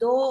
2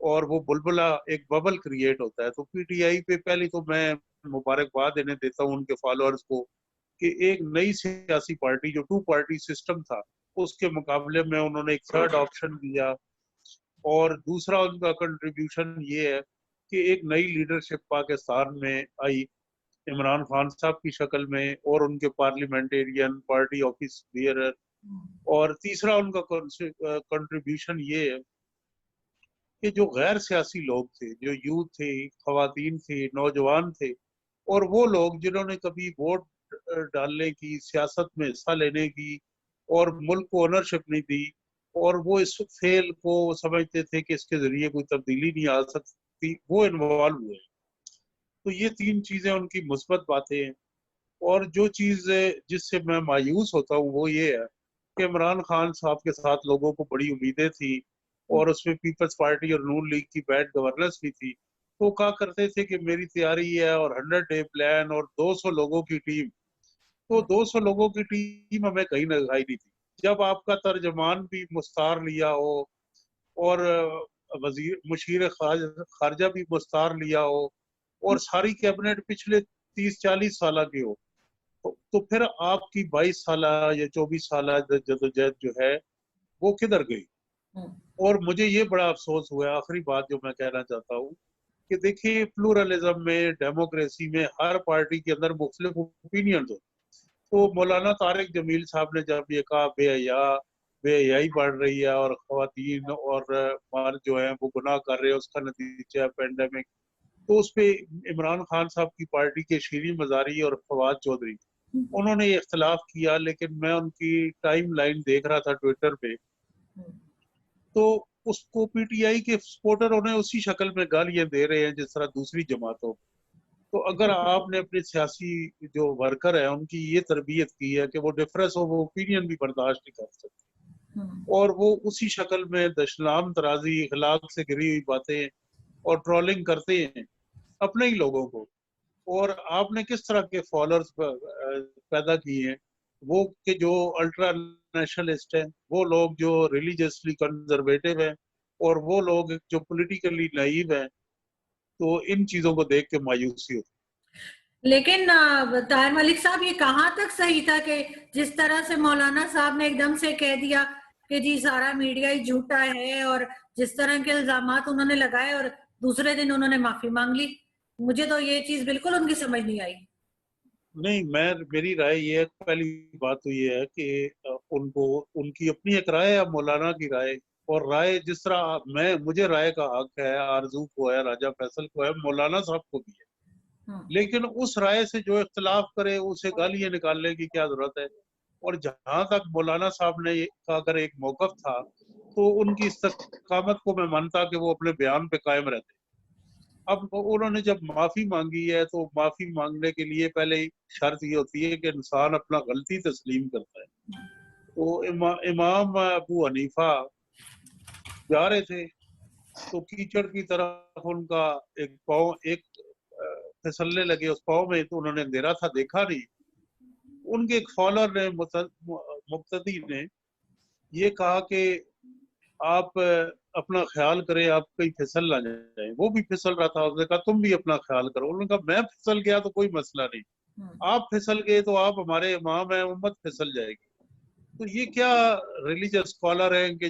اور وہ بلبلا ایک ببل کریٹ ہوتا ہے. تو پی ٹی آئی پہ پہلی تو میں مبارکباد انہیں دیتا ہوں ان کے فالوورز کو کہ ایک نئی سیاسی پارٹی جو 2 پارٹی سسٹم تھا اس کے مقابلے میں انہوں نے ایک تھرڈ آپشن دیا. اور دوسرا ان کا کنٹریبیوشن یہ ہے کہ ایک نئی لیڈرشپ پاکستان میں آئی عمران خان صاحب کی شکل میں اور ان کے پارلیمنٹیرین پارٹی آفس بیئرر. اور تیسرا ان کا کنٹریبیوشن یہ ہے کہ جو غیر سیاسی لوگ تھے, جو یوتھ تھے, خواتین تھے, نوجوان تھے, اور وہ لوگ جنہوں نے کبھی ووٹ ڈالنے کی, سیاست میں حصہ لینے کی اور ملک کو اونرشپ نہیں دی, اور وہ اس فیل کو سمجھتے تھے کہ اس کے ذریعے کوئی تبدیلی نہیں آ سکتی, وہ انوالو ہوئے. تو یہ 3 چیزیں ان کی مثبت باتیں ہیں. اور جو چیز جس سے میں مایوس ہوتا ہوں وہ یہ ہے کہ عمران خان صاحب کے ساتھ لوگوں کو بڑی امیدیں تھیں اور اس میں پیپلز پارٹی اور نون لیگ کی بیڈ گورننس بھی تھی. تو کہا کرتے تھے کہ میری تیاری ہے اور 100 ڈے پلان اور 200 لوگوں کی ٹیم. تو 200 لوگوں کی ٹیم ہمیں کہیں نہ دکھائی نہیں تھی. جب آپ کا ترجمان بھی مستعار لیا ہو اور مشیر خارجہ بھی مستعار لیا ہو اور ساری کیبنٹ پچھلے 30-40 سالہ کی ہو, تو پھر آپ کی 22 سالہ یا 24 سالہ جدوجہد جو ہے وہ کدھر گئی. اور مجھے یہ بڑا افسوس ہوا ہے. آخری بات جو میں کہنا چاہتا ہوں کہ دیکھیے پلورلزم میں, ڈیموکریسی میں ہر پارٹی کے اندر مختلف اوپینینز ہوتے. تو مولانا طارق جمیل صاحب نے جب یہ کہا بے حیائی بڑھ رہی ہے اور خواتین اور مرد جو ہیں وہ گناہ کر رہے ہیں, اس کا نتیجہ ہے پینڈیمک, تو اس پہ عمران خان صاحب کی پارٹی کے شیریں مزاری اور فواد چودھری انہوں نے یہ اختلاف کیا. لیکن میں ان کی ٹائم لائن دیکھ رہا تھا ٹویٹر پہ, تو اس کو پی ٹی آئی کے سپورٹر انہیں اسی شکل میں گالیاں دے رہے ہیں جس طرح دوسری جماعتوں. تو اگر آپ نے اپنے سیاسی جو ورکر ہیں ان کی یہ تربیت کی ہے کہ وہ ڈفرینس آف اوپینین بھی برداشت نہیں کر سکتے, اور وہ اسی شکل میں دشنام ترازی, اخلاق سے گری ہوئی باتیں اور ٹرولنگ کرتے ہیں اپنے ہی لوگوں کو, اور آپ نے کس طرح کے فالوورز پیدا کیے ہیں, وہ کہ جو الٹرا نیشنلسٹ ہیں, وہ لوگ جو ریلیجیسلی کنزرویٹو ہیں, اور وہ لوگ جو پولیٹیکلی نائیو ہیں. تو ان چیزوں کو دیکھ کے مایوسی ہوتی. لیکن طاہر ملک صاحب یہ کہاں تک صحیح تھا کہ جس طرح سے مولانا صاحب نے ایک دم سے کہہ دیا کہ جی سارا میڈیا ہی جھوٹا ہے, اور جس طرح کے الزامات انہوں نے لگائے اور دوسرے دن انہوں نے معافی مانگ لی. مجھے تو یہ چیز بالکل ان کی سمجھ نہیں آئی. نہیں, میری رائے یہ ہے, پہلی بات تو یہ ہے کہ ان کی اپنی ایک رائے ہے, مولانا کی رائے, اور رائے جس طرح مجھے رائے کا حق ہے, آرزو کو ہے, راجہ فیصل کو ہے, مولانا صاحب کو بھی ہے. لیکن اس رائے سے جو اختلاف کرے اسے گالیاں نکالنے کی کیا ضرورت ہے. اور جہاں تک مولانا صاحب نے کا اگر ایک موقف تھا تو ان کی استقامت کو میں مانتا کہ وہ اپنے بیان پہ قائم رہتے. اب انہوں نے جب معافی مانگی ہے تو معافی مانگنے کے لیے پہلے شرط یہ ہوتی ہے کہ انسان اپنا غلطی تسلیم کرتا ہے. تو امام ابو حنیفہ جا رہے تھے تو کیچڑ کی طرف ان کا ایک پاؤں پھسلنے لگے اس پاؤں میں, تو انہوں نے اندھیرا تھا دیکھا نہیں. ان کے ایک فالوور نے, مقتدی نے یہ کہا کہ آپ اپنا خیال کریں, آپ کہیں پھسل نہ جائیں. وہ بھی پھسل رہا تھا, اس نے کہا تم بھی اپنا خیال کرو. انہوں نے کہا میں پھسل گیا تو کوئی مسئلہ نہیں, آپ پھسل گئے تو آپ ہمارے امام ہیں, امت پھسل جائے گی. تو یہ کیا ریلیجس اسکالر ہیں کہ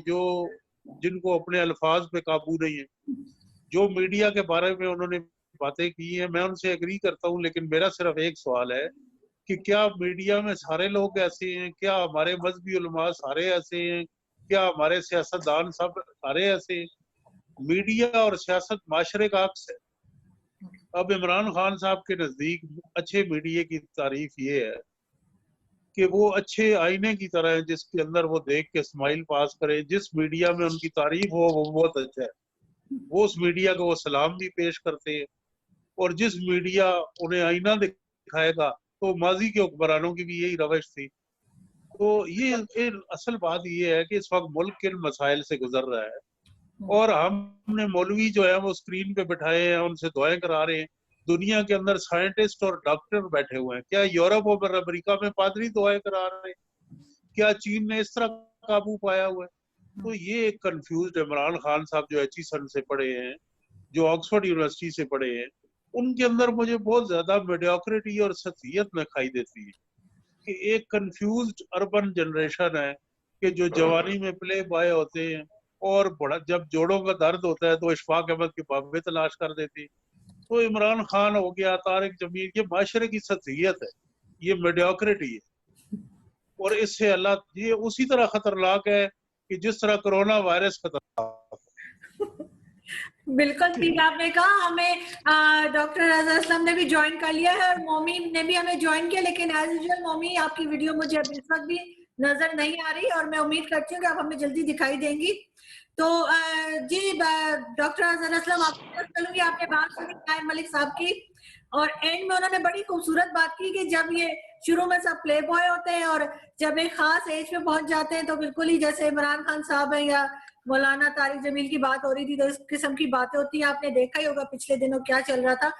جن کو اپنے الفاظ پہ قابو نہیں ہے. جو میڈیا کے بارے میں انہوں نے باتیں کی ہیں میں ان سے ایگری کرتا ہوں, لیکن میرا صرف ایک سوال ہے کہ کیا میڈیا میں سارے لوگ ایسے ہیں, کیا ہمارے مذہبی علماء سارے ایسے ہیں, کیا ہمارے سیاستدان سب سارے ایسے ہیں. میڈیا اور سیاست معاشرے کا عکس ہے. اب عمران خان صاحب کے نزدیک اچھے میڈیا کی تعریف یہ ہے کہ وہ اچھے آئینے کی طرح ہیں جس کے اندر وہ دیکھ کے اسمائل پاس کرے. جس میڈیا میں ان کی تعریف ہو وہ بہت اچھا ہے, وہ اس میڈیا کو وہ سلام بھی پیش کرتے ہیں. اور جس میڈیا انہیں آئینہ دکھائے گا تو ماضی کے حکمرانوں کی بھی یہی روش تھی. تو یہ اصل بات یہ ہے کہ اس وقت ملک کن مسائل سے گزر رہا ہے, اور ہم نے مولوی جو ہے وہ اسکرین پہ بٹھائے ہیں, ان سے دعائیں کرا رہے ہیں. دنیا کے اندر سائنٹسٹ اور ڈاکٹر بیٹھے ہوئے ہیں. کیا یورپ اور امریکہ میں پادری دعائیں کرا رہے ہیں؟ کیا چین نے اس طرح قابو پایا ہوا ہے؟ تو یہ ایک کنفیوزڈ عمران خان صاحب جو ایچیسن سے پڑھے ہیں, جو آکسفورڈ یونیورسٹی سے پڑھے ہیں, ان کے اندر مجھے بہت زیادہ میڈیوکریٹی اور سطحیت دکھائی دیتی ہے کہ ایک کنفیوزڈ اربن جنریشن ہے کہ جو جوانی میں پلے بوائے ہوتے ہیں اور بڑا جب جوڑوں کا درد ہوتا ہے تو اشفاق احمد کی بابیں تلاش کر دیتی. تو عمران خان ہو گیا, طارق جمیل, یہ معاشرے کی سطحیت ہے, یہ میڈیوکریٹی ہے. اور اس سے اللہ یہ اسی طرح خطرناک ہے کہ جس طرح کرونا وائرس خطرناک ہے. بالکل ٹھیک آپ نے کہا. ہمیں ڈاکٹر رضا اسلم نے بھی جوائن کر لیا ہے اور مومی نے بھی ہمیں جوائن کیا, لیکن ایز یوزول مومی آپ کی ویڈیو مجھے اب اس وقت بھی نظر نہیں آ رہی اور میں امید کرتی ہوں کہ آپ ہمیں جلدی دکھائی دیں گی. تو جی ڈاکٹر رضا اسلم آپ کو چلوں گی, آپ نے بات سنی عائن ملک صاحب کی اور اینڈ میں انہوں نے بڑی خوبصورت بات کی کہ جب یہ شروع میں سب پلے بوائے ہوتے ہیں اور جب ایک خاص ایج پہ پہنچ جاتے ہیں تو بالکل ہی جیسے عمران خان صاحب ہیں یا مولانا طارق جمیل کی بات ہو رہی تھی تو اس قسم کی باتیں ہوتی ہیں. آپ نے دیکھا ہی ہوگا پچھلے دنوں کیا چل رہا تھا.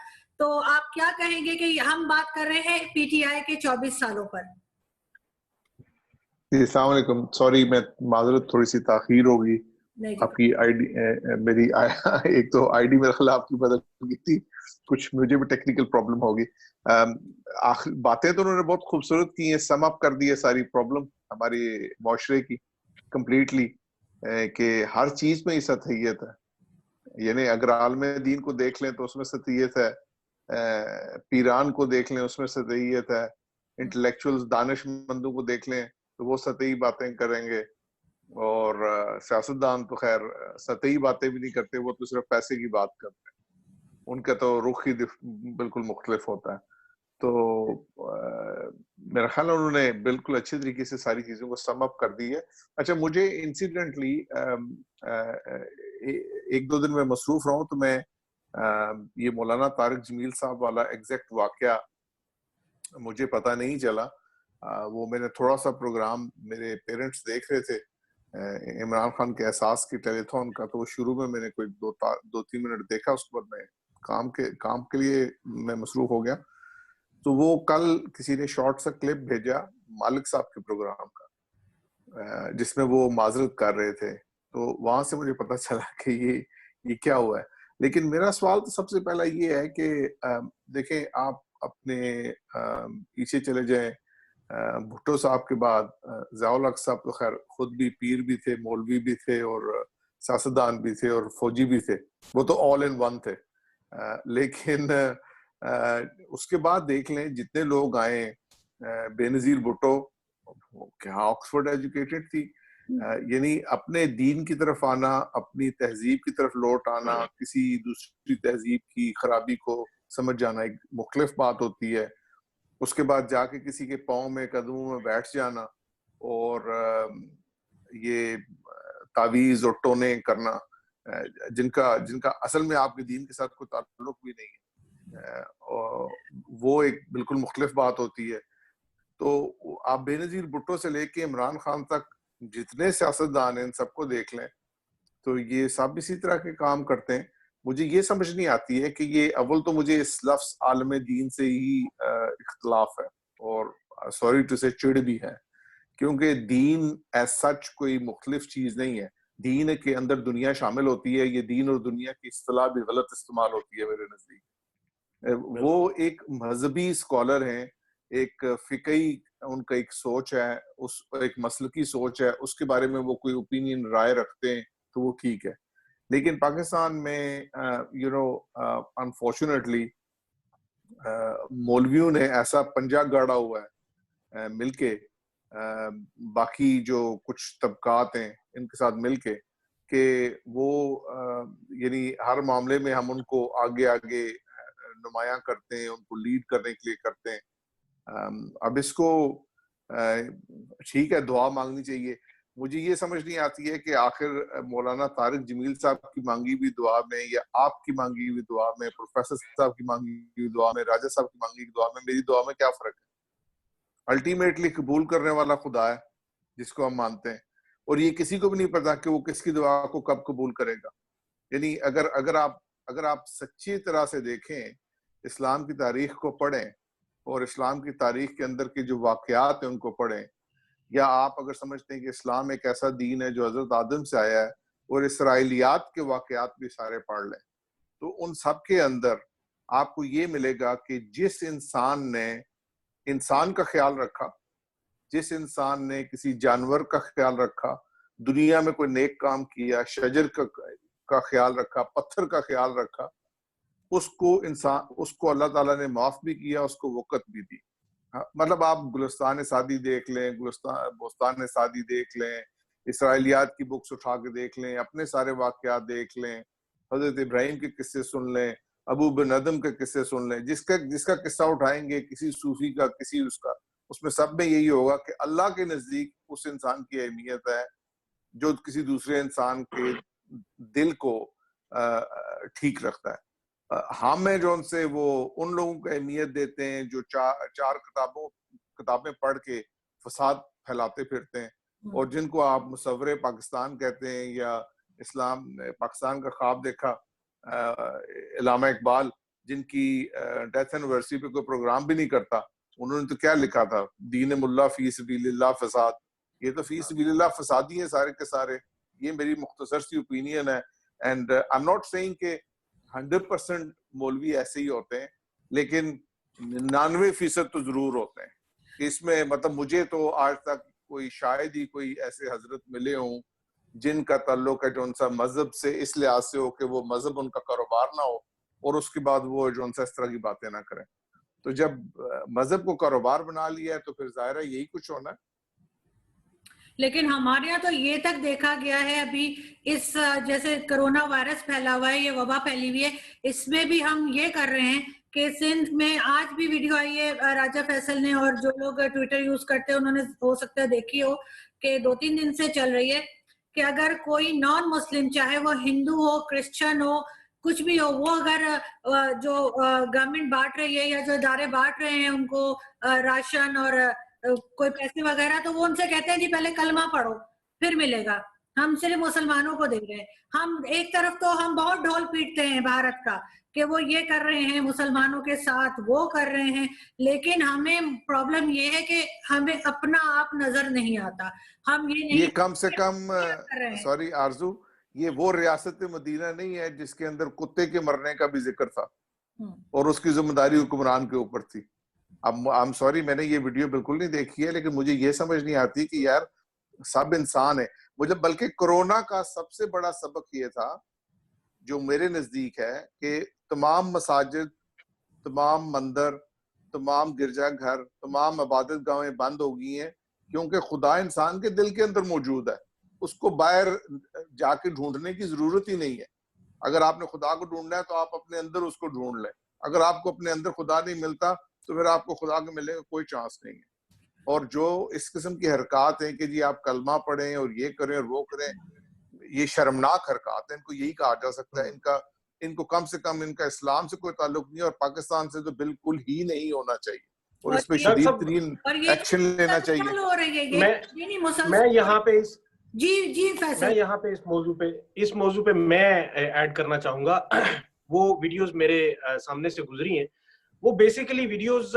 تو آپ کیا کہیں گے کہ ہم بات کر رہے ہیں پی ٹی آئی کے 24 سالوں پر. جی السلام علیکم. سوری میں معذرت, تھوڑی سی تاخیر ہوگی. آپ کی آئی ڈی میری ایک تو آئی ڈی میرے خلاف آپ کی بدل گئی تھی, کچھ مجھے بھی ٹیکنیکل پرابلم ہوگی. باتیں تو انہوں نے بہت خوبصورت کی ہیں, سم اپ کر دی ہے ساری پرابلم ہماری معاشرے کی کمپلیٹلی, کہ ہر چیز میں ہی سطحیت ہے. یعنی اگر عالم دین کو دیکھ لیں تو اس میں سطحیت ہے, پیران کو دیکھ لیں اس میں سطحیت ہے, انٹلیکچوئل دانش مندوں کو دیکھ لیں تو وہ سطحی باتیں کریں گے, اور سیاستدان تو خیر سطحی باتیں بھی نہیں کرتے, وہ تو صرف پیسے کی بات کرتے ہیں, ان کا تو رخ ہی بالکل مختلف ہوتا ہے. تو میرا خیال انہوں نے بالکل اچھے طریقے سے ساری چیزوں کو سم اپ کر دی ہے. اچھا مجھے انسیڈنٹلی ایک دو دن میں مصروف رہا ہوں تو میں یہ مولانا طارق جمیل صاحب والا ایگزیکٹ واقعہ مجھے پتہ نہیں چلا. وہ میں نے تھوڑا سا پروگرام میرے پیرنٹس دیکھ رہے تھے عمران خان کے احساس کی ٹیلی تھون کا, تو شروع میں نے کوئی دو تین منٹ دیکھا, اس کے بعد میں کام کے لیے میں مصروف ہو گیا. تو وہ کل کسی نے شارٹ سا کلپ بھیجا مالک صاحب کے پروگرام کا جس میں وہ معذرت کر رہے تھے, تو وہاں سے مجھے پتہ چلا کہ یہ کیا ہوا ہے. لیکن میرا سوال تو سب سے پہلا یہ ہے کہ دیکھیں آپ اپنے پیچھے چلے جائیں, بھٹو صاحب کے بعد ضیاء الحق صاحب تو خیر خود بھی پیر بھی تھے, مولوی بھی تھے, اور سیاستدان بھی تھے, اور فوجی بھی تھے, وہ تو آل ان ون تھے. لیکن اس کے بعد دیکھ لیں جتنے لوگ آئے, بے نظیر بھٹو کیا آکسفورڈ ایجوکیٹڈ تھی, یعنی اپنے دین کی طرف آنا, اپنی تہذیب کی طرف لوٹ آنا, کسی دوسری تہذیب کی خرابی کو سمجھ جانا ایک مختلف بات ہوتی ہے. اس کے بعد جا کے کسی کے پاؤں میں قدموں میں بیٹھ جانا اور یہ تعویذ اور ٹونے کرنا جن کا اصل میں آپ کے دین کے ساتھ کوئی تعلق بھی نہیں ہے, وہ ایک بالکل مختلف بات ہوتی ہے. تو آپ بے نظیر بھٹو سے لے کے عمران خان تک جتنے سیاستدان ہیں ان سب کو دیکھ لیں تو یہ سب اسی طرح کے کام کرتے ہیں. مجھے یہ سمجھ نہیں آتی ہے کہ یہ اول تو مجھے اس لفظ عالم دین سے ہی اختلاف ہے, اور سوری ٹو سے چڑ بھی ہے, کیونکہ دین ایز سچ کوئی مختلف چیز نہیں ہے. دین کے اندر دنیا شامل ہوتی ہے, یہ دین اور دنیا کی اصطلاح بھی غلط استعمال ہوتی ہے میرے نزدیک. وہ ایک مذہبی اسکالر ہیں, ایک فقہی ان کا ایک سوچ ہے, اس ایک مسلکی سوچ ہے, اس کے بارے میں وہ کوئی اوپینین رائے رکھتے ہیں تو وہ ٹھیک ہے. لیکن پاکستان میں انفارچونیٹلی مولویوں نے ایسا پنجہ گاڑا ہوا ہے مل کے, باقی جو کچھ طبقات ہیں ان کے ساتھ مل کے, کہ وہ یعنی ہر معاملے میں ہم ان کو آگے نمایاں کرتے ہیں, ان کو لیڈ کرنے کے لیے کرتے ہیں. اب اس کو ٹھیک ہے دعا مانگنی چاہیے. مجھے یہ سمجھ نہیں آتی ہے کہ آخر مولانا طارق جمیل صاحب کی مانگی ہوئی دعا میں, یا آپ کی مانگی ہوئی دعا میں, پروفیسر صاحب کی مانگی ہوئی دعا میں, راجہ صاحب کی مانگی ہوئی دعا میں, میری دعا میں کیا فرق ہے؟ الٹیمیٹلی قبول کرنے والا خدا ہے جس کو ہم مانتے ہیں, اور یہ کسی کو بھی نہیں پتا کہ وہ کس کی دعا کو کب قبول کرے گا. یعنی اگر آپ سچی طرح سے دیکھیں, اسلام کی تاریخ کو پڑھیں اور اسلام کی تاریخ کے اندر کے جو واقعات ہیں ان کو پڑھیں, یا آپ اگر سمجھتے ہیں کہ اسلام ایک ایسا دین ہے جو حضرت آدم سے آیا ہے اور اسرائیلیات کے واقعات بھی سارے پڑھ لیں تو ان سب کے اندر آپ کو یہ ملے گا کہ جس انسان نے انسان کا خیال رکھا، جس انسان نے کسی جانور کا خیال رکھا، دنیا میں کوئی نیک کام کیا، شجر کا خیال رکھا، پتھر کا خیال رکھا، اس کو اللہ تعالیٰ نے معاف بھی کیا، اس کو وقت بھی دی. مطلب آپ گلستان سعدی دیکھ لیں، بوستان سعدی دیکھ لیں، اسرائیلیات کی بکس اٹھا کے دیکھ لیں، اپنے سارے واقعات دیکھ لیں، حضرت ابراہیم کے قصے سن لیں، ابو بن ادم کے قصے سن لیں، جس کا قصہ اٹھائیں گے، کسی صوفی کا، کسی اس میں سب میں یہی ہوگا کہ اللہ کے نزدیک اس انسان کی اہمیت ہے جو کسی دوسرے انسان کے دل کو ٹھیک رکھتا ہے. ہم ہیں جو ان سے وہ ان لوگوں کو اہمیت دیتے ہیں جو چار کتابیں پڑھ کے فساد پھیلاتے پھرتے ہیں، اور جن کو آپ مصور پاکستان کہتے ہیں، یا اسلام پاکستان کا خواب دیکھا علامہ اقبال، جن کی ڈیتھ اینیورسری پہ کوئی پروگرام بھی نہیں کرتا. انہوں نے تو کیا لکھا تھا، دین ملا فی سبیل اللہ فساد. یہ تو فی سبیل اللہ فسادی ہیں سارے کے سارے. یہ میری مختصر سی اوپینین ہے. And I am not saying کہ 100% مولوی ایسے ہی ہوتے ہیں، لیکن 99% تو ضرور ہوتے ہیں. اس میں مطلب مجھے تو آج تک کوئی شاید ہی کوئی ایسے حضرت ملے ہوں جن کا تعلق ہے جو ان سا مذہب سے اس لحاظ سے ہو کہ وہ مذہب ان کا کاروبار نہ ہو، اور اس کے بعد وہ جو ان سے اس طرح کی باتیں نہ کریں. تو جب مذہب کو کاروبار بنا لیا ہے تو پھر ظاہر ہے یہی کچھ ہونا ہے. لیکن ہمارے یہاں تو یہ تک دیکھا گیا ہے ابھی اس جیسے کرونا وائرس پھیلا ہوا ہے، یہ وبا پھیلی ہوئی ہے، اس میں بھی ہم یہ کر رہے ہیں کہ سندھ میں آج بھی ویڈیو آئی ہے راجہ فیصل نے، اور جو لوگ ٹویٹر یوز کرتے ہیں انہوں نے ہو سکتا ہے دیکھی ہو کہ 2-3 دن سے چل رہی ہے کہ اگر کوئی نان مسلم، چاہے وہ ہندو ہو، کرسچن ہو، کچھ بھی ہو، وہ اگر جو گورنمنٹ بانٹ رہی ہے یا جو ادارے بانٹ رہے ہیں ان کو راشن اور کوئی پیسے وغیرہ، تو وہ ان سے کہتے ہیں جی پہلے کلمہ پڑھو پھر ملے گا. ہم صرف مسلمانوں کو دے رہے ہیں. ہم ایک طرف تو ہم بہت ڈھول پیٹتے ہیں بھارت کا کہ وہ یہ کر رہے ہیں مسلمانوں کے ساتھ، وہ کر رہے ہیں، لیکن ہمیں پرابلم یہ ہے کہ ہمیں اپنا آپ نظر نہیں آتا. ہم یہ نہیں، یہ کم سے کم سوری آرزو، یہ وہ ریاست مدینہ نہیں ہے جس کے اندر کتے کے مرنے کا بھی ذکر تھا اور اس کی ذمہ داری حکمران کے اوپر تھی. اب سوری میں نے یہ ویڈیو بالکل نہیں دیکھی ہے، لیکن مجھے یہ سمجھ نہیں آتی کہ یار سب انسان ہیں. مجھے بلکہ کرونا کا سب سے بڑا سبق یہ تھا جو میرے نزدیک ہے کہ تمام مساجد، تمام مندر، تمام گرجا گھر، تمام عبادت گاہیں بند ہو گئی ہیں، کیونکہ خدا انسان کے دل کے اندر موجود ہے. اس کو باہر جا کے ڈھونڈنے کی ضرورت ہی نہیں ہے. اگر آپ نے خدا کو ڈھونڈنا ہے تو آپ اپنے اندر اس کو ڈھونڈ لیں. اگر آپ کو اپنے اندر خدا نہیں ملتا تو پھر آپ کو خدا کو ملنے کا کوئی چانس نہیں ہے. اور جو اس قسم کی حرکات ہیں کہ جی آپ کلمہ پڑھیں اور یہ کریں اور وہ کریں، یہ شرمناک حرکات ہیں. ان کو یہی کہا جا سکتا ہے. ان کو کم سے کم ان کا اسلام سے کوئی تعلق نہیں، اور پاکستان سے تو بالکل ہی نہیں ہونا چاہیے، اور اس پہ شدید ترین ایکشن لینا چاہیے. میں یہاں پہ جی میں یہاں پہ اس موضوع پہ میں ایڈ کرنا چاہوں گا. وہ ویڈیوز میرے سامنے سے گزری ہیں، وہ بیسیکلی ویڈیوز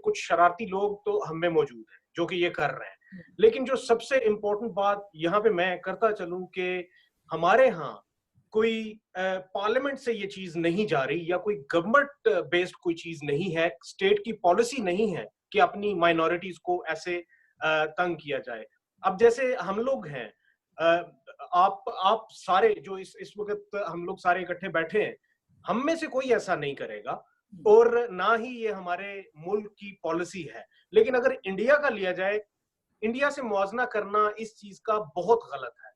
کچھ شرارتی لوگ تو ہم میں موجود ہیں جو کہ یہ کر رہے ہیں، لیکن جو سب سے امپورٹنٹ بات یہاں پہ میں کرتا چلوں کہ ہمارے ہاں کوئی پارلیمنٹ سے یہ چیز نہیں جا رہی، یا کوئی گورنمنٹ بیسڈ کوئی چیز نہیں ہے، اسٹیٹ کی پالیسی نہیں ہے کہ اپنی مائنورٹیز کو ایسے تنگ کیا جائے. اب جیسے ہم لوگ ہیں، آپ سارے جو اس وقت ہم لوگ سارے اکٹھے بیٹھے ہیں، ہم میں سے کوئی ایسا نہیں کرے گا، اور نہ ہی یہ ہمارے ملک کی پالیسی ہے. لیکن اگر انڈیا کا لیا جائے، انڈیا سے موازنہ کرنا اس چیز کا بہت غلط ہے.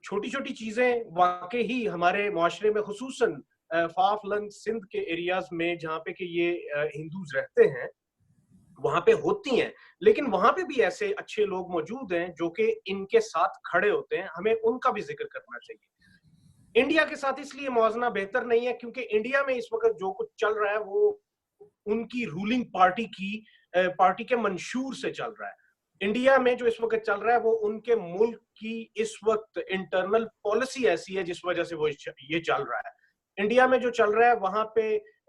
چھوٹی چھوٹی چیزیں واقعی ہمارے معاشرے میں، خصوصاً فار فلنگ سندھ کے ایریاز میں جہاں پہ کہ یہ ہندوز رہتے ہیں، وہاں پہ ہوتی ہیں، لیکن وہاں پہ بھی ایسے اچھے لوگ موجود ہیں جو کہ ان کے ساتھ کھڑے ہوتے ہیں. ہمیں ان کا بھی ذکر کرنا چاہیے. انڈیا کے ساتھ اس لیے موازنہ بہتر نہیں ہے کیونکہ انڈیا میں اس وقت جو کچھ چل رہا ہے وہ ان کی رولنگ پارٹی کے منشور سے چل رہا ہے. انڈیا میں جو اس وقت چل رہا ہے وہ ان کے ملک کی اس وقت انٹرنل پالیسی ایسی ہے جس وجہ سے وہ یہ چل رہا ہے. انڈیا میں جو چل رہا ہے وہاں پہ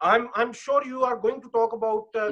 I'm sure you are going to talk about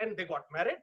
and they got married।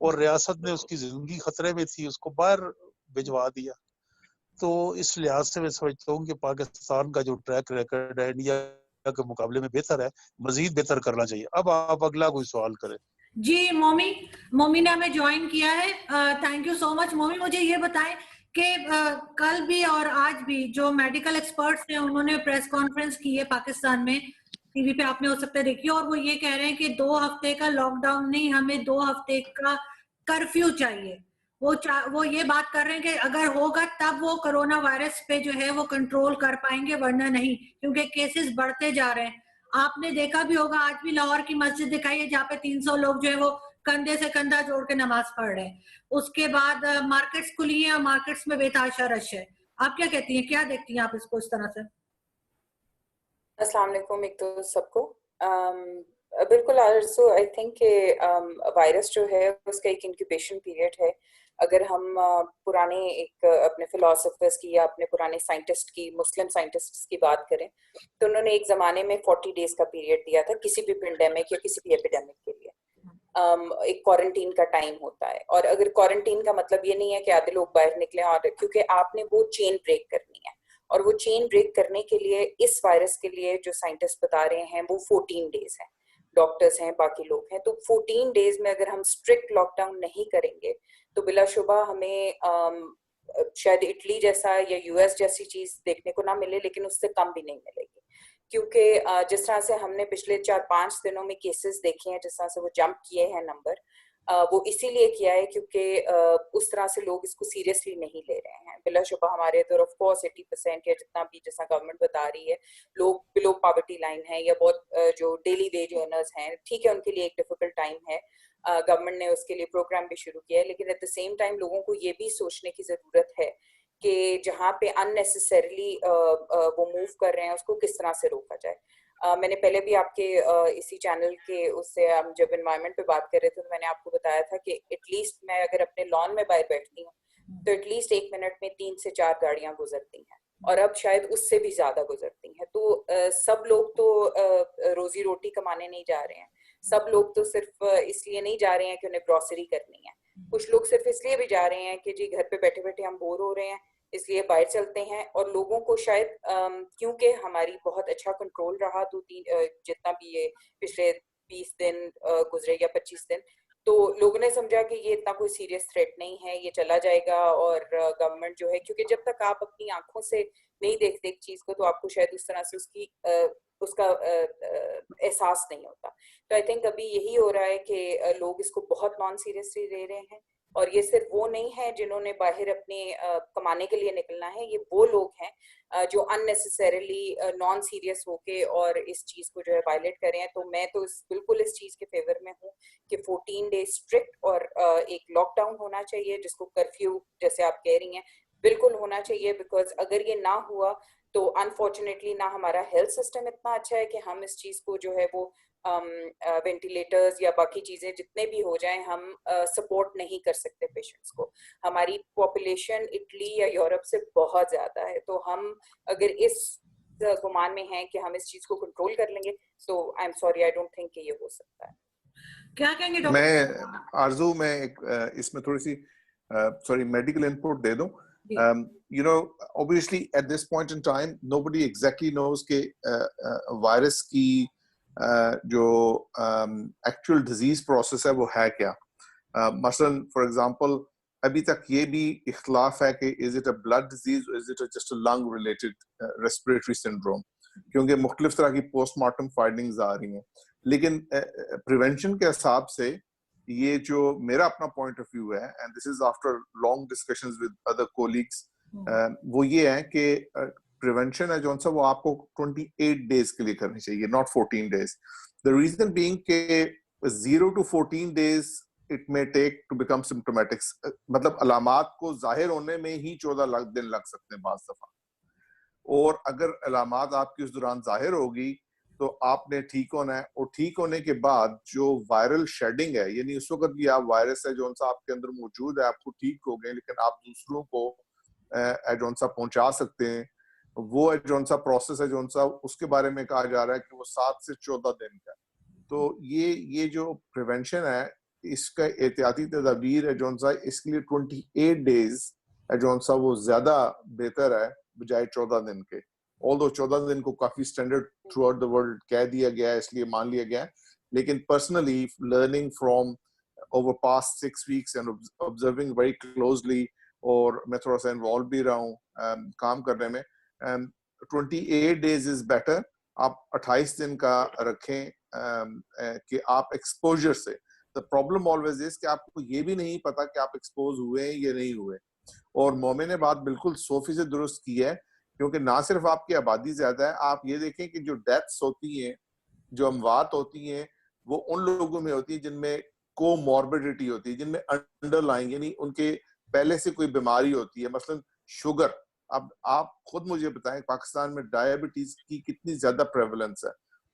اور ریاست نے اس کی زندگی خطرے میں تھی, اس کو باہر بھجوا دیا. تو اس لحاظ سے میں سمجھتا ہوں کہ پاکستان کا جو ٹریک ریکارڈ ہے انڈیا کے مقابلے میں بہتر ہے, مزید بہتر کرنا چاہیے. اب آپ اگلا کوئی سوال کریں. جی مومی نے ہمیں جوائن کیا ہے, تھینک یو سو مچ. مومی مجھے یہ بتائیں کہ کل بھی اور آج بھی جو میڈیکل ایکسپرٹس ہیں انہوں نے پریس کانفرنس کی ہے پاکستان میں, ٹی وی پہ آپ نے ہو سکتا ہے دیکھی, اور وہ یہ کہہ رہے ہیں کہ 2 ہفتے کا لاک ڈاؤن نہیں, ہمیں 2 ہفتے کا کرفیو چاہیے. وہ یہ بات کر رہے ہیں کہ اگر ہوگا تب وہ کرونا وائرس پہ جو ہے وہ کنٹرول کر پائیں گے, ورنہ نہیں, کیونکہ کیسز بڑھتے جا رہے ہیں. آپ نے دیکھا بھی ہوگا آج بھی لاہور کی مسجد دکھائی ہے جہاں پہ 300 لوگ جو ہے وہ کندھے سے کندھا جوڑ کے نماز پڑھ رہے ہیں. اس کے بعد مارکیٹس کھلی ہیں, مارکیٹس میں بے تحاشا رش ہے. آپ کیا کہتی ہیں, کیا دیکھتی ہیں آپ اس کو اس طرح سے؟ السلام علیکم ایک تو سب کو. بالکل آرزو, آئی تھنک کہ وائرس جو ہے اس کا ایک انکیوبیشن پیریڈ ہے. اگر ہم پرانے ایک اپنے فلاسفرز کی یا اپنے پرانے سائنٹسٹ کی, مسلم سائنٹسٹ کی بات کریں تو انہوں نے ایک زمانے میں 40 days کا پیریڈ دیا تھا کسی بھی پینڈیمک یا کسی بھی ایپیڈیمک کے لیے. ایک کوارنٹین کا ٹائم ہوتا ہے, اور اگر کوارنٹین کا مطلب یہ نہیں ہے کہ آدھے لوگ باہر نکلیں, اور کیونکہ آپ نے وہ چین بریک کرنی ہے, اور وہ چین بریک کرنے کے لیے اس وائرس کے لیے جو سائنٹسٹ بتا رہے ہیں وہ 14 days ہیں, ڈاکٹرز ہیں, باقی لوگ ہیں. تو 14 days میں اگر ہم اسٹرکٹ لاک ڈاؤن نہیں کریں گے تو بلا شبہ ہمیں شاید اٹلی جیسا یا یو ایس جیسی چیز دیکھنے کو نہ ملے, لیکن اس سے کم بھی نہیں ملے گی. کیونکہ جس طرح سے ہم نے پچھلے 4-5 دنوں میں کیسز دیکھے ہیں, جس طرح سے وہ جمپ کیے ہیں نمبر, وہ اسی لیے کیا ہے کیونکہ اس طرح سے لوگ اس کو سیریسلی نہیں لے رہے ہیں. بلا شبہ ہمارے ادھر آف کورس 80% یا جتنا بھی جیسا گورنمنٹ بتا رہی ہے لوگ بلو پاورٹی لائن ہے یا بہت جو ڈیلی ویج ارنرز ہیں, ٹھیک ہے, ان کے لیے ایک ڈیفیکلٹ ٹائم ہے. گورنمنٹ نے اس کے لیے پروگرام بھی شروع کیا ہے, لیکن ایٹ دا سیم ٹائم لوگوں کو یہ بھی سوچنے کی ضرورت ہے کہ جہاں پہ ان نیسسریلی وہ موو کر رہے ہیں اس کو کس طرح سے روکا جائے. میں نے پہلے بھی آپ کے اسی چینل کے اس سے ہم جب انوائرمنٹ پہ بات کر رہے تھے تو میں نے آپ کو بتایا تھا کہ ایٹ لیسٹ میں اگر اپنے لان میں باہر بیٹھتی ہوں تو ایٹ لیسٹ 1 منٹ میں 3 سے 4 گاڑیاں گزرتی ہیں, اور اب شاید اس سے بھی زیادہ گزرتی ہیں. تو سب لوگ تو روزی روٹی کمانے نہیں جا رہے ہیں, سب لوگ تو صرف اس لیے نہیں جا رہے ہیں کہ انہیں گروسری کرنی ہے. کچھ لوگ صرف اس لیے بھی جا رہے ہیں کہ جی گھر پہ بیٹھے بیٹھے ہم بور ہو رہے ہیں, اس لیے باہر چلتے ہیں. اور لوگوں کو شاید کیونکہ ہماری بہت اچھا کنٹرول رہا جتنا بھی یہ پچھلے 20 دن گزرے یا 25 دن, تو لوگوں نے سمجھا کہ یہ اتنا کوئی سیریس تھریٹ نہیں ہے, یہ چلا جائے گا. اور گورنمنٹ جو ہے, کیونکہ جب تک آپ اپنی آنکھوں سے نہیں دیکھتے ایک چیز کو تو آپ کو شاید اس طرح سے اس کا احساس نہیں ہوتا. تو آئی تھنک ابھی یہی ہو رہا ہے کہ لوگ اس کو بہت نان سیریسلی لے رہے ہیں. اور یہ صرف وہ نہیں ہے جنہوں نے باہر اپنے کمانے کے لیے نکلنا ہے, یہ وہ لوگ ہیں جو ان نیسسریلی نان سیریس ہو کے اور اس چیز کو جو ہے وائلیٹ کر رہے ہیں. تو میں تو بالکل اس چیز کے فیور میں ہوں کہ 14 days اسٹرکٹ اور ایک لاک ڈاؤن ہونا چاہیے, جس کو کرفیو جیسے آپ کہہ رہی ہیں بالکل ہونا چاہیے. بیکاز اگر یہ نہ ہوا تو انفارچونیٹلی نہ ہمارا ہیلتھ سسٹم اتنا اچھا ہے کہ ہم اس چیز کو جو ہے وہ وینٹیلیٹرز یا باقی چیزیں جتنے بھی ہو جائیں ہم سپورٹ نہیں کر سکتے پیشنٹس کو. ہماری پاپولیشن اٹلی یا یورپ سے بہت زیادہ ہے, تو ہم اگر اس گمان میں ہیں کہ ہم اس چیز کو کنٹرول کر لیں گے تو I am sorry, I don't think کہ یہ ہو سکتا ہے. کیا کہیں گے میں آرزو میں اس میں تھوڑی سی میڈیکل انپوٹ دے دوں. obviously at this point in time nobody exactly knows کہ وائرس کی جو ایکچوئل ڈیزیز پروسیس ہے وہ ہے کیا. مثلاً فار ایگزامپل ابھی تک یہ بھی اختلاف ہے کہ is it a blood disease is it just a lung related respiratory syndrome, کیونکہ مختلف طرح کی پوسٹ مارٹم فائنڈنگز آ رہی ہیں. لیکن پریونشن کے حساب سے یہ جو میرا اپنا پوائنٹ آف ویو ہے, and this is after long discussions with other colleagues, وہ یہ ہے کہ پریونشن ہے جو سا وہ آپ کو 28 days کے لیے کرنی چاہیے, not 14 days. The reason being کہ 0 to 14 days it may take to become symptomatic. مطلب علامات کو ظاہر ہونے میں ہی 14 دن لگ سکتے ہیں بعض دفعہ, اور اگر علامات آپ کی اس دوران ظاہر ہوگی تو آپ نے ٹھیک ہونا ہے. اور ٹھیک ہونے کے بعد جو وائرل شیڈنگ ہے, یعنی اس وقت بھی آپ وائرس ہے جو سا آپ کے اندر موجود ہے, آپ کو ٹھیک ہو گئے لیکن آپ دوسروں کو جو سا پہنچا سکتے ہیں, وہ جو سا پروسیس ہے جو سا اس کے بارے میں کہا جا رہا ہے کہ وہ 7 سے 14 دن کا ہے. تو یہ جو پریونشن ہے اس کا احتیاطی تدابیر ہے جون سا اس کے لیے 28 days ہے جون سا وہ زیادہ بہتر ہے بجائے 14 دن کے. although 14 دن کو کافی standard throughout the world کہہ دیا گیا ہے, اس لیے مان لیا گیا ہے, لیکن personally learning from over past 6 weeks and observing very closely, اور میں تھوڑا سا انوالو بھی رہا ہوں کام کرنے میں, 28 days is better. آپ 28 دن کا رکھیں کہ آپ ایکسپوجر سے, the problem always is کہ آپ کو یہ بھی نہیں پتا کہ آپ ایکسپوز ہوئے ہیں یا نہیں ہوئے. اور مومن نے بات بالکل 100% درست کی ہے, کیونکہ نہ صرف آپ کی آبادی زیادہ ہے, آپ یہ دیکھیں کہ جو ڈیتھس ہوتی ہیں, جو اموات ہوتی ہیں, وہ ان لوگوں میں ہوتی ہے جن میں کو موربیڈیٹی ہوتی ہے, جن میں انڈر لائن یعنی ان کے پہلے سے کوئی بیماری ہوتی ہے, مثلا شوگر. اب آپ خود مجھے بتائیں پاکستان میں ڈائبٹیز کی کتنی زیادہ پریولنس ہے,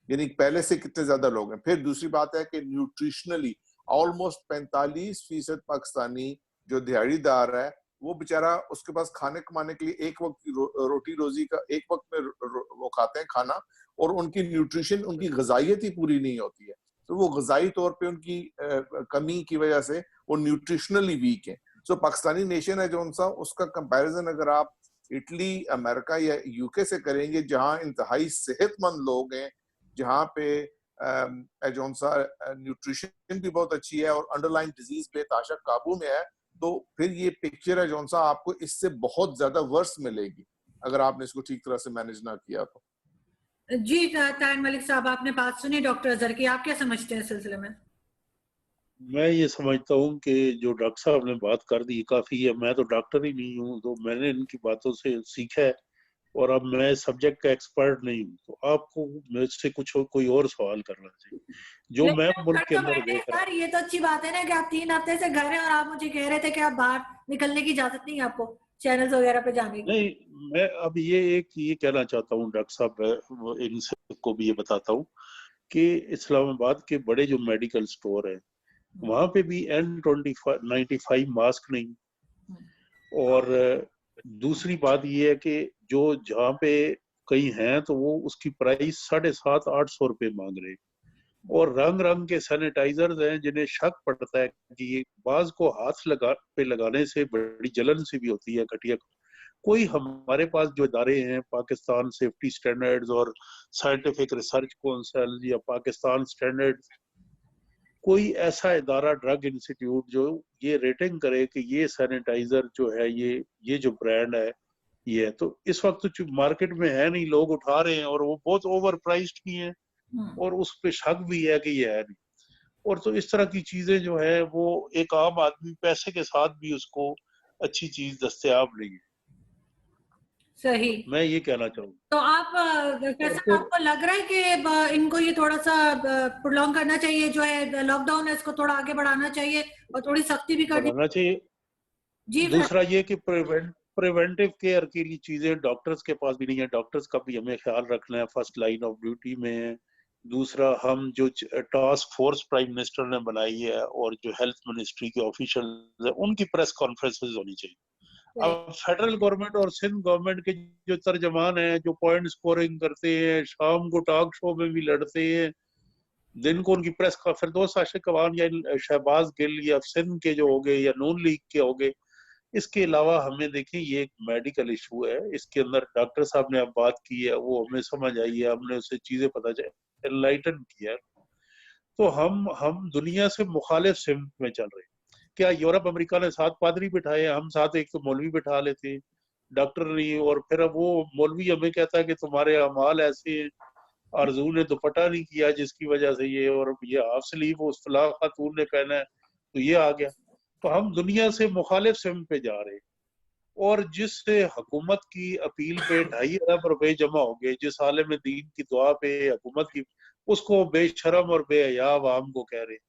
یعنی پہلے سے کتنے زیادہ لوگ ہیں. پھر دوسری بات ہے کہ نیوٹریشنلی آلموسٹ 45% پاکستانی جو دیہڑی دار ہے, وہ بیچارہ اس کے پاس کھانے کمانے کے لیے ایک وقت کی روٹی روزی کا ایک وقت میں وہ کھاتے ہیں کھانا, اور ان کی نیوٹریشن, ان کی غذائیت ہی پوری نہیں ہوتی ہے. تو وہ غذائی طور پہ ان کی کمی کی وجہ سے وہ نیوٹریشنلی ویک ہیں. سو پاکستانی نیشن ہے جو ان سا, اس کا کمپیریزن اگر آپ اٹلی, امریکہ یا یو کے سے کریں گے, جہاں انتہائی صحت مند لوگ ہیں, جہاں پہ جو سا نیوٹریشن بھی بہت اچھی ہے اور انڈر لائن ڈیزیز بے تحاشا قابو میں ہے, تو پھر یہ پکچر ہے جو سا آپ کو اس سے بہت زیادہ ورس ملے گی اگر آپ نے اس کو ٹھیک طرح سے مینج نہ کیا تو. جی طاہر ملک صاحب, آپ نے بات سنی ڈاکٹر اظہر کی, آپ کیا سمجھتے ہیں اس سلسلے میں؟ میں یہ سمجھتا ہوں کہ جو ڈاکٹر صاحب نے بات کر دی کافی ہے. میں تو ڈاکٹر ہی نہیں ہوں, تو میں نے ان کی باتوں سے سیکھا ہے, اور اب میں سبجیکٹ کا ایکسپرٹ نہیں ہوں, تو آپ کو مجھ سے کچھ کوئی اور سوال کرنا چاہیے جو میں ملک کے اندر دیکھ رہا ہوں. یہ تو اچھی بات ہے نا کہ آپ 3 ہفتے سے گھر ہیں, اور آپ مجھے کہہ رہے تھے کہ آپ باہر نکلنے کی اجازت نہیں ہے آپ کو چینلز وغیرہ پہ جانے کی. نہیں, میں اب یہ کہنا چاہتا ہوں ڈاکٹر صاحب, ان کو بھی یہ بتاتا ہوں کہ اسلام آباد کے بڑے جو میڈیکل سٹور ہیں, وہاں پہ بھی N95 ماسک نہیں. اور دوسری بات یہ ہے کہ جو جہاں پہ کئی ہیں تو وہ اس کی پرائس 750-800 روپے مانگ رہے, اور رنگ رنگ کے سینیٹائزرز ہیں جنہیں شک پڑتا ہے کہ یہ بعض کو ہاتھ پہ لگانے سے بڑی جلن سی بھی ہوتی ہے, گھٹیا. کوئی ہمارے پاس جو ادارے ہیں, پاکستان سیفٹی سٹینڈرڈز اور سائنٹیفک ریسرچ کونسل یا پاکستان سٹینڈرڈز, کوئی ایسا ادارہ, ڈرگ انسٹیٹیوٹ جو یہ ریٹنگ کرے کہ یہ سینیٹائزر جو ہے, یہ جو برانڈ ہے یہ ہے, تو اس وقت مارکیٹ میں ہے نہیں, لوگ اٹھا رہے ہیں اور وہ بہت اوور پرائسڈ بھی ہیں, اور اس پہ شک بھی ہے کہ یہ ہے نہیں. اور تو اس طرح کی چیزیں جو ہے وہ ایک عام آدمی پیسے کے ساتھ بھی اس کو اچھی چیز دستیاب نہیں ہے. صحیح, میں یہ کہنا چاہوں. تو آپ کو لگ رہا ہے کہ ان کو یہ تھوڑا سا پرولونگ کرنا چاہیے, جو ہے لاک ڈاؤن ہے اس کو تھوڑا آگے بڑھانا چاہیے اور تھوڑی سختی بھی کرنا چاہیے. جی, دوسرا یہ کہ پریونٹیو کیئر کے لیے چیزیں ڈاکٹرز کے پاس بھی نہیں ہے, ڈاکٹرز کا بھی ہمیں خیال رکھنا ہے, فرسٹ لائن آف ڈیوٹی میں ہے. دوسرا, ہم جو ٹاسک فورس پرائم منسٹر نے بنائی ہے اور جو ہیلتھ منسٹری کے آفیشلز ہیں, ان کی پریس کانفرنسز ہونی چاہیے. اب فیڈرل گورنمنٹ اور سندھ گورنمنٹ کے جو ترجمان ہیں, جو پوائنٹ سکورنگ کرتے ہیں, شام کو ٹاک شو میں بھی لڑتے ہیں, دن کو ان کی پریس فردوس عاشق عوان یا شہباز گل یا سندھ کے جو ہوگے یا نون لیگ کے ہوگے. اس کے علاوہ ہمیں دیکھیں یہ ایک میڈیکل ایشو ہے, اس کے اندر ڈاکٹر صاحب نے اب بات کی ہے, وہ ہمیں سمجھ آئی ہے, ہم نے اسے چیزیں پتہ چل انلائٹن کیا. تو ہم دنیا سے مخالف سمت میں چل رہے ہیں. کیا یورپ امریکہ نے 7 پادری بٹھائے, ہم ساتھ ایک تو مولوی بٹھا لیتے, ڈاکٹر نہیں, اور پھر اب وہ مولوی ہمیں کہتا ہے کہ تمہارے اعمال ایسے ہیں, آرزو نے دوپٹہ نہیں کیا جس کی وجہ سے یہ, اور یہ ہاف سلیو اس فلاں خاتون نے پہنا ہے تو یہ آ گیا. تو ہم دنیا سے مخالف سمت پہ جا رہے ہیں, اور جس سے حکومت کی اپیل پہ 2.5 ارب روپے جمع ہو گئے, جس عالم دین کی دعا پہ حکومت کی, اس کو بے شرم اور بے حیا عوام کو کہہ رہے.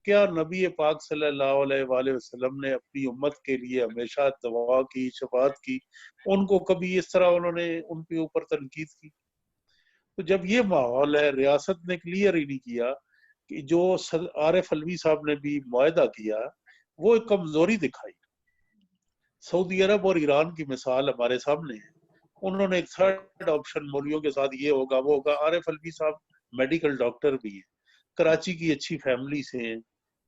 کیا نبی پاک صلی اللہ علیہ وآلہ وسلم نے اپنی امت کے لیے ہمیشہ دعا کی, شفاعت کی, ان کو کبھی اس طرح انہوں نے ان کے اوپر تنقید کی؟ تو جب یہ ماحول ہے, ریاست نے کلیئر ہی نہیں کیا کہ جو عارف علوی صاحب نے بھی معاہدہ کیا وہ ایک کمزوری دکھائی. سعودی عرب اور ایران کی مثال ہمارے سامنے ہے, انہوں نے ایک تھرڈ آپشن مولویوں کے ساتھ یہ ہوگا وہ ہوگا. عارف علوی صاحب میڈیکل ڈاکٹر بھی ہیں, کراچی کی اچھی فیملی سے ہیں,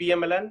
PMLN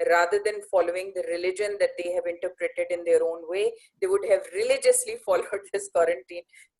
rather than following the religion that they have interpreted in their own way, they would have religiously followed this quarantine,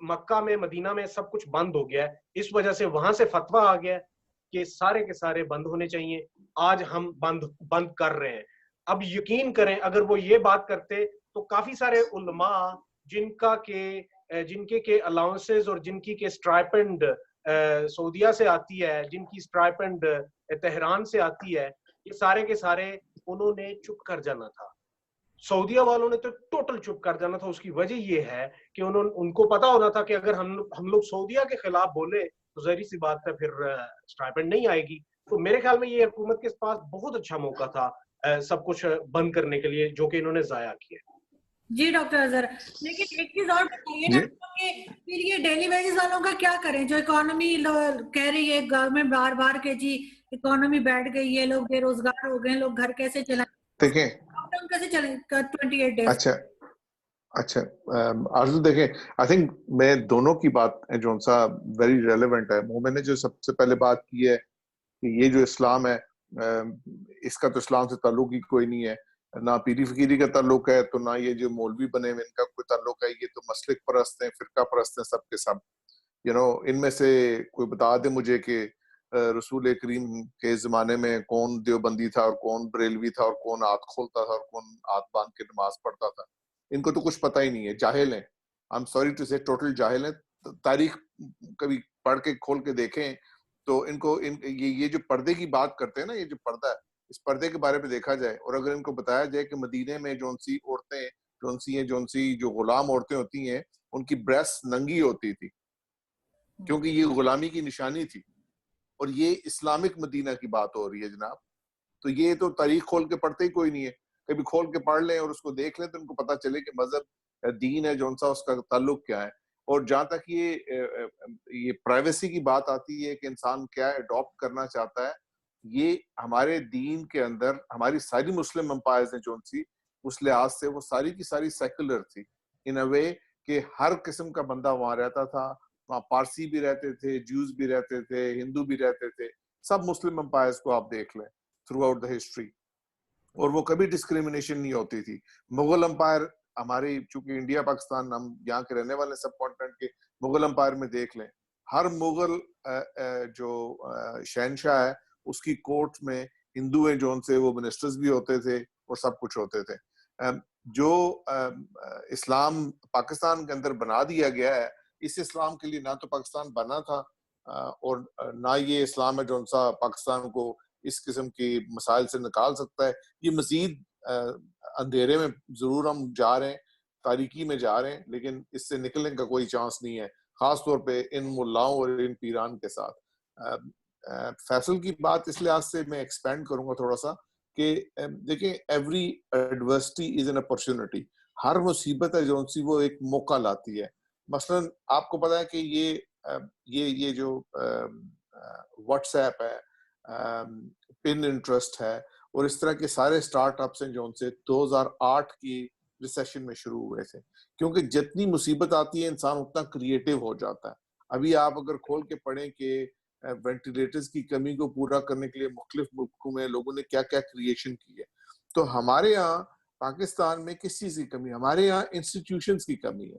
مکہ میں مدینہ میں سب کچھ بند ہو گیا ہے, اس وجہ سے وہاں سے فتویٰ آ گیا کہ سارے کے سارے بند ہونے چاہیے. آج ہم بند کر رہے ہیں. اب یقین کریں اگر وہ یہ بات کرتے تو کافی سارے علماء جن کے الاؤنسز اور جن کی اسٹرائپنڈ سعودیہ سے آتی ہے, جن کی اسٹرائپنڈ تہران سے آتی ہے, یہ سارے کے سارے انہوں نے چپ کر جانا تھا. سعودیہ والوں نے تو ٹوٹل چپ کر جانا تھا. اس کی وجہ یہ ہے کہ ان کو پتا ہونا تھا کہ اگر ہم لوگ سعودیہ کے خلاف بولے تو ظاہری سی بات ہے پھر اسٹائپنڈ نہیں آئے گی. تو میرے خیال میں یہ حکومت کے پاس بہت اچھا موقع تھا سب کچھ بند کرنے کے لیے, جو کہ انہوں نے ضائع کیا. جی ڈاکٹر اظہر, لیکن ایک چیز اور بتائیے نا کہ پھر یہ ڈیلی ویجز والوں کا کیا کریں, جو اکانومی کہہ رہی ہے گورنمنٹ بار بار کہ جی اکانومی بیٹھ گئی ہے, لوگ بے روزگار ہو گئے, لوگ گھر کیسے چلائیں, دیکھیں کیسے چلیں 28 ڈیز. اچھا آرزو دیکھیں, آئی تھنک میں دونوں کی بات جو سا ویری ریلیونٹ ہے. میں نے جو سب سے پہلے بات کی ہے کہ یہ جو اسلام ہے اس کا تو اسلام سے تعلق ہی کوئی نہیں ہے, نہ پیری فقیری کا تعلق ہے, تو نہ یہ جو مولوی بنے ہوئے ان کا کوئی تعلق ہے. یہ تو مسلک پرست ہیں, فرقہ پرست ہیں سب کے سب. ان میں سے کوئی بتا دے مجھے کہ رسول کریم کے زمانے میں کون دیوبندی تھا اور کون بریلوی تھا اور کون ہاتھ کھولتا تھا اور کون ہاتھ باندھ کے نماز پڑھتا تھا. ان کو تو کچھ پتہ ہی نہیں ہے, جاہل ہیں. آئی ایم سوری ٹو سے ٹوٹل جاہل ہیں. تاریخ کبھی پڑھ کے کھول کے دیکھیں تو ان کو یہ جو پردے کی بات کرتے ہیں نا, یہ جو پردہ ہے, اس پردے کے بارے میں دیکھا جائے اور اگر ان کو بتایا جائے کہ مدینے میں جون سی جو غلام عورتیں ہوتی ہیں ان کی بریسٹ ننگی ہوتی تھی کیونکہ یہ غلامی کی نشانی تھی, اور یہ اسلامک مدینہ کی بات ہو رہی ہے جناب. تو یہ تو تاریخ کھول کے پڑھتے ہی کوئی نہیں ہے. کبھی کھول کے پڑھ لیں اور اس کو دیکھ لیں تو ان کو پتہ چلے کہ مذہب دین ہے جون سا, اس کا تعلق کیا ہے. اور جہاں تک یہ پرائیویسی کی بات آتی ہے کہ انسان کیا اڈاپٹ کرنا چاہتا ہے, یہ ہمارے دین کے اندر ہماری ساری مسلم امپائرز ہیں جون سی, اس لحاظ سے وہ ساری کی ساری سیکولر تھی ان اے وے کہ ہر قسم کا بندہ وہاں رہتا تھا. وہاں پارسی بھی رہتے تھے, جوز بھی رہتے تھے, ہندو بھی رہتے تھے. سب مسلم امپائرز کو آپ دیکھ لیں تھرو آؤٹ دا ہسٹری, اور وہ کبھی ڈسکریمنیشن نہیں ہوتی تھی. مغل امپائر ہماری, چونکہ انڈیا پاکستان ہم یہاں کے رہنے والے سب کانٹیننٹ کے, مغل امپائر میں دیکھ لیں ہر مغل جو شہنشاہ ہے اس کی کورٹ میں ہندو ہیں جون سے, وہ منسٹرز بھی ہوتے تھے اور سب کچھ ہوتے تھے. جو اسلام پاکستان کے اندر بنا دیا گیا ہے, اس اسلام کے لیے نہ تو پاکستان بنا تھا اور نہ یہ اسلام ہے جون سا پاکستان کو اس قسم کی مسائل سے نکال سکتا ہے. یہ مزید اندھیرے میں ضرور ہم جا رہے ہیں, تاریکی میں جا رہے ہیں, لیکن اس سے نکلنے کا کوئی چانس نہیں ہے, خاص طور پہ ان ملاؤں اور ان پیران کے ساتھ. فیصل کی بات اس لحاظ سے میں ایکسپینڈ کروں گا تھوڑا سا کہ دیکھیں every adversity is an opportunity. ہر مصیبت ہے جون سی وہ ایک موقع لاتی ہے. مثلا آپ کو پتا ہے کہ یہ جو واٹس ایپ ہے, پن انٹرسٹ ہے, اور اس طرح کے سارے سٹارٹ اپس ہیں جون سے 2008 کی ریسیشن میں شروع ہوئے تھے, کیونکہ جتنی مصیبت آتی ہے انسان اتنا کریٹو ہو جاتا ہے. ابھی آپ اگر کھول کے پڑھیں کہ وینٹیلیٹرز کی کمی کو پورا کرنے کے لیے مختلف ملکوں میں لوگوں نے کیا کیا کریشن کی ہے, تو ہمارے یہاں پاکستان میں کس چیز کی کمی ہے؟ ہمارے یہاں انسٹیٹیوشنز کی کمی ہے,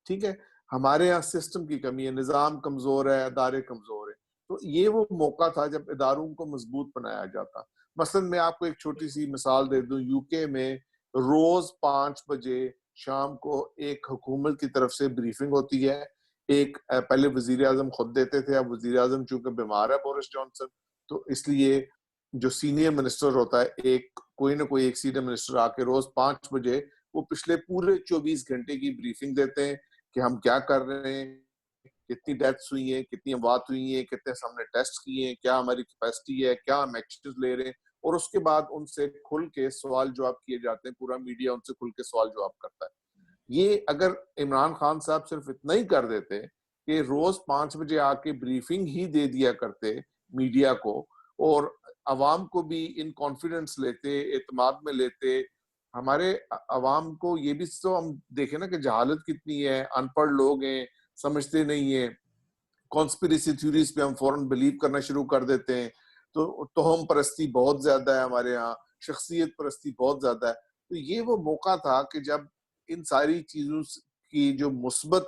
ٹھیک ہے, ہمارے یہاں سسٹم کی کمی ہے, نظام کمزور ہے, ادارے کمزور ہیں. تو یہ وہ موقع تھا جب اداروں کو مضبوط بنایا جاتا. مثلا میں آپ کو ایک چھوٹی سی مثال دے دوں, یو کے میں روز 5 بجے شام کو ایک حکومت کی طرف سے بریفنگ ہوتی ہے. ایک پہلے وزیر اعظم خود دیتے تھے, اب وزیر اعظم چونکہ بیمار ہے بورس جانسن, تو اس لیے جو سینئر منسٹر ہوتا ہے کوئی نہ کوئی ایک سینئر منسٹر آ کے روز 5 بجے وہ پچھلے پورے 24 گھنٹے کی بریفنگ دیتے ہیں کہ ہم کیا کر رہے ہیں, کتنی ڈیتھس ہوئی ہیں, کتنی اموات ہوئی ہیں, کتنے ہم نے ٹیسٹ کیے ہیں, کیا ہماری کیپیسٹی ہے, کیا ہم ایکشنز لے رہے ہیں. اور اس کے بعد ان سے کھل کے سوال جواب کیے جاتے ہیں, پورا میڈیا ان سے کھل کے سوال جواب کرتا ہے. یہ اگر عمران خان صاحب صرف اتنا ہی کر دیتے کہ روز 5 بجے آ کے بریفنگ ہی دے دیا کرتے میڈیا کو, اور عوام کو بھی ان کانفیڈنس لیتے, اعتماد میں لیتے. ہمارے عوام کو یہ بھی تو ہم دیکھیں نا کہ جہالت کتنی ہے, ان پڑھ لوگ ہیں, سمجھتے نہیں ہیں, کانسپیریسی تھیوریز پہ ہم فوراً بلیو کرنا شروع کر دیتے ہیں. تو توہم پرستی بہت زیادہ ہے ہمارے ہاں, شخصیت پرستی بہت زیادہ ہے. تو یہ وہ موقع تھا کہ جب ان ساری چیزوں کی جو مثبت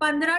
15